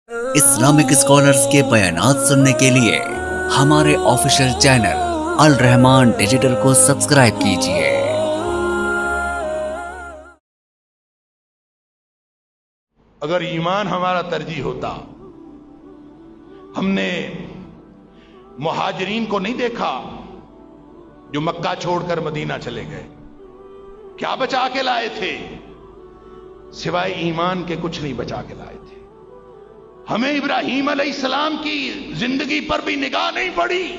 Islamic scholars کے بیانات سننے کے لیے ہمارے آفیشیل چینل الرحمان ڈیجیٹل کو سبسکرائب کیجئے۔ اگر ایمان ہمارا ترجیح ہوتا، ہم نے مہاجرین کو نہیں دیکھا جو مکہ چھوڑ کر مدینہ چلے گئے، کیا بچا کے لائے تھے؟ سوائے ایمان کے کچھ نہیں بچا کے لائے تھے۔ ہمیں ابراہیم علیہ السلام کی زندگی پر بھی نگاہ نہیں پڑی،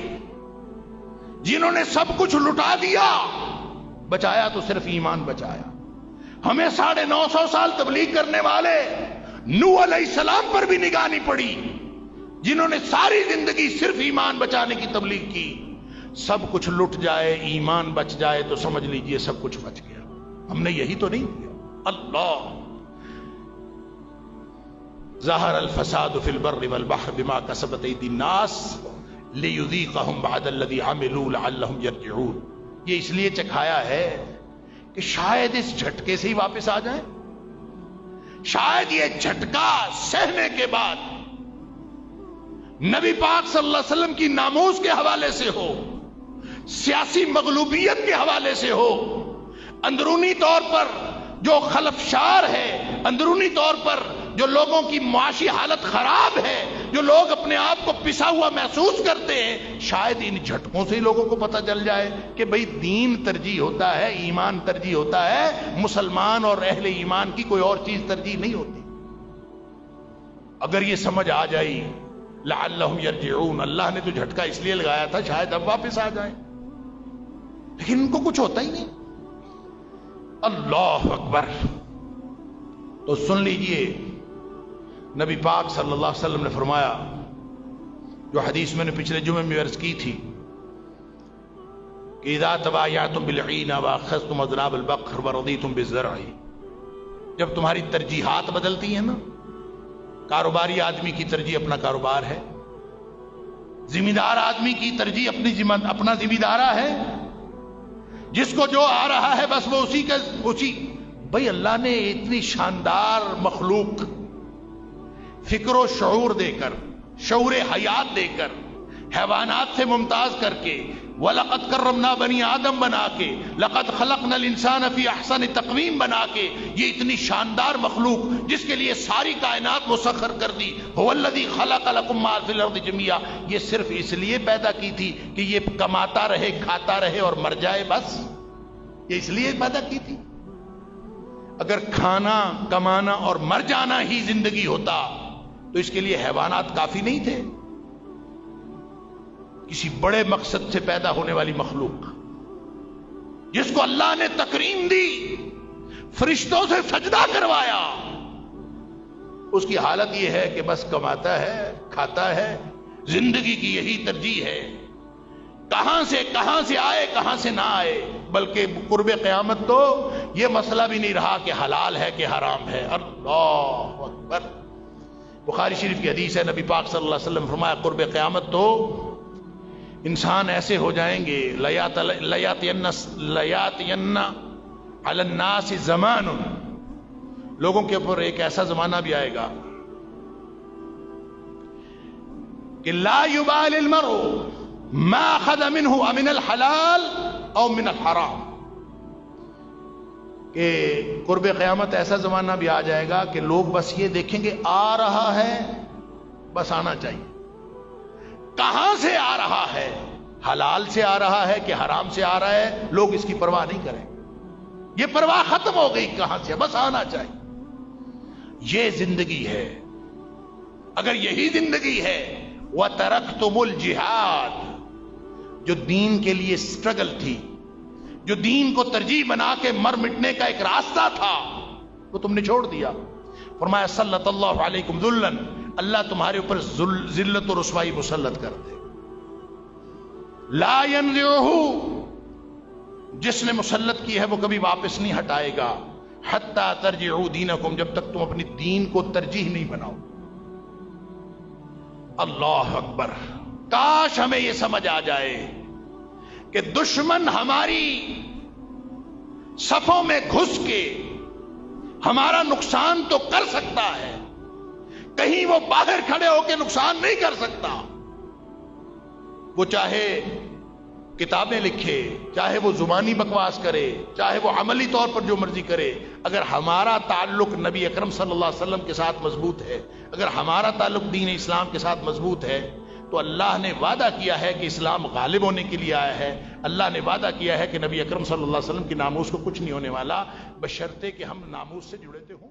جنہوں نے سب کچھ لٹا دیا، بچایا تو صرف ایمان بچایا۔ ہمیں 950 سال تبلیغ کرنے والے نوح علیہ السلام پر بھی نگاہ نہیں پڑی، جنہوں نے ساری زندگی صرف ایمان بچانے کی تبلیغ کی۔ سب کچھ لٹ جائے، ایمان بچ جائے تو سمجھ لیجئے سب کچھ بچ گیا۔ ہم نے یہی تو نہیں کیا۔ اللہ ظہر الفساد فی البر والبحر بما کسبت ایدی الناس لیذیقہم بعد الذی عملوا لعلہم یرجعون۔ یہ اس لیے چکھایا ہے کہ شاید اس جھٹکے سے ہی واپس آ جائیں، شاید یہ جھٹکا سہنے کے بعد نبی پاک صلی اللہ علیہ وسلم کی ناموس کے حوالے سے ہو، سیاسی مغلوبیت کے حوالے سے ہو، اندرونی طور پر جو خلفشار ہے، اندرونی طور پر جو لوگوں کی معاشی حالت خراب ہے، جو لوگ اپنے آپ کو پسا ہوا محسوس کرتے ہیں، شاید ان جھٹکوں سے ہی لوگوں کو پتہ چل جائے کہ بھئی دین ترجیح ہوتا ہے، ایمان ترجیح ہوتا ہے، مسلمان اور اہل ایمان کی کوئی اور چیز ترجیح نہیں ہوتی۔ اگر یہ سمجھ آ جائی لعلہم یرجعون، اللہ نے تو جھٹکا اس لیے لگایا تھا شاید اب واپس آ جائیں، لیکن ان کو کچھ ہوتا ہی نہیں۔ اللہ اکبر۔ تو سن لیجئے، نبی پاک صلی اللہ علیہ وسلم نے فرمایا، جو حدیث میں نے پچھلے جمعے میں عرض کی تھی کہ اذا تبایعتم بالعین واخذتم اذناب البقر ورضیتم بالزرع، جب تمہاری ترجیحات بدلتی ہیں نا، کاروباری آدمی کی ترجیح اپنا کاروبار ہے، ذمہ دار آدمی کی ترجیح اپنا ذمہ دارہ ہے، جس کو جو آ رہا ہے بس وہ اسی بھئی اللہ نے اتنی شاندار مخلوق فکر و شعور دے کر، شعور حیات دے کر، حیوانات سے ممتاز کر کے، وَلَقَدْ كَرَّمْنَا بَنِي آدم بنا کے، لَقَدْ خَلَقْنَا الْإِنسَانَ فِي أَحْسَنِ تَقْوِيمٍ بنا کے، یہ اتنی شاندار مخلوق جس کے لیے ساری کائنات مسخر کر دی، هُوَ الَّذِي خَلَقَ لَكُم مَّا فِي الْأَرْضِ جَمِيعًا، یہ صرف اس لیے پیدا کی تھی کہ یہ کماتا رہے، کھاتا رہے اور مر جائے، بس یہ اس لیے پیدا کی تھی۔ اگر کھانا، کمانا اور مر جانا ہی زندگی ہوتا تو اس کے لیے حیوانات کافی نہیں تھے؟ کسی بڑے مقصد سے پیدا ہونے والی مخلوق جس کو اللہ نے تکریم دی، فرشتوں سے سجدہ کروایا، اس کی حالت یہ ہے کہ بس کماتا ہے، کھاتا ہے، زندگی کی یہی ترجیح ہے، کہاں سے آئے کہاں سے نہ آئے۔ بلکہ قرب قیامت تو یہ مسئلہ بھی نہیں رہا کہ حلال ہے کہ حرام ہے۔ اللہ اکبر۔ بخاری شریف کی حدیث ہے، نبی پاک صلی اللہ علیہ وسلم فرمایا قرب قیامت تو انسان ایسے ہو جائیں گے، لیاتین علی الناس زمان، لوگوں کے اوپر ایک ایسا زمانہ بھی آئے گا کہ لا یبال المرء ما اخذ منه امن الحلال او من الحرام، کہ قرب قیامت ایسا زمانہ بھی آ جائے گا کہ لوگ بس یہ دیکھیں گے آ رہا ہے، بس آنا چاہیے، کہاں سے آ رہا ہے، حلال سے آ رہا ہے کہ حرام سے آ رہا ہے، لوگ اس کی پرواہ نہیں کریں، یہ پرواہ ختم ہو گئی، کہاں سے، بس آنا چاہیے۔ یہ زندگی ہے۔ اگر یہی زندگی ہے، وَتَرَكْتُمُ الْجِهَادِ، جو دین کے لیے سٹرگل تھی، جو دین کو ترجیح بنا کے مر مٹنے کا ایک راستہ تھا، وہ تم نے چھوڑ دیا۔ فرمایا سلط اللہ علیکم ذلًا، اللہ تمہارے اوپر ذلت و رسوائی مسلط کر دے۔ لا ينزعہ، جس نے مسلط کی ہے وہ کبھی واپس نہیں ہٹائے گا، حتی ترجعوا دینکم، جب تک تم اپنی دین کو ترجیح نہیں بناؤ۔ اللہ اکبر۔ کاش ہمیں یہ سمجھ آ جائے کہ دشمن ہماری صفوں میں گھس کے ہمارا نقصان تو کر سکتا ہے، کہیں وہ باہر کھڑے ہو کے نقصان نہیں کر سکتا. وہ چاہے کتابیں لکھے، چاہے وہ زبانی بکواس کرے، چاہے وہ عملی طور پر جو مرضی کرے، اگر ہمارا تعلق نبی اکرم صلی اللہ علیہ وسلم کے ساتھ مضبوط ہے، اگر ہمارا تعلق دین اسلام کے ساتھ مضبوط ہے، تو اللہ نے وعدہ کیا ہے کہ اسلام غالب ہونے کے لیے آیا ہے. اللہ نے وعدہ کیا ہے کہ نبی اکرم صلی اللہ علیہ وسلم کی ناموس کو کچھ نہیں ہونے والا، بشرطے کہ ہم ناموس سے جڑے ہوں.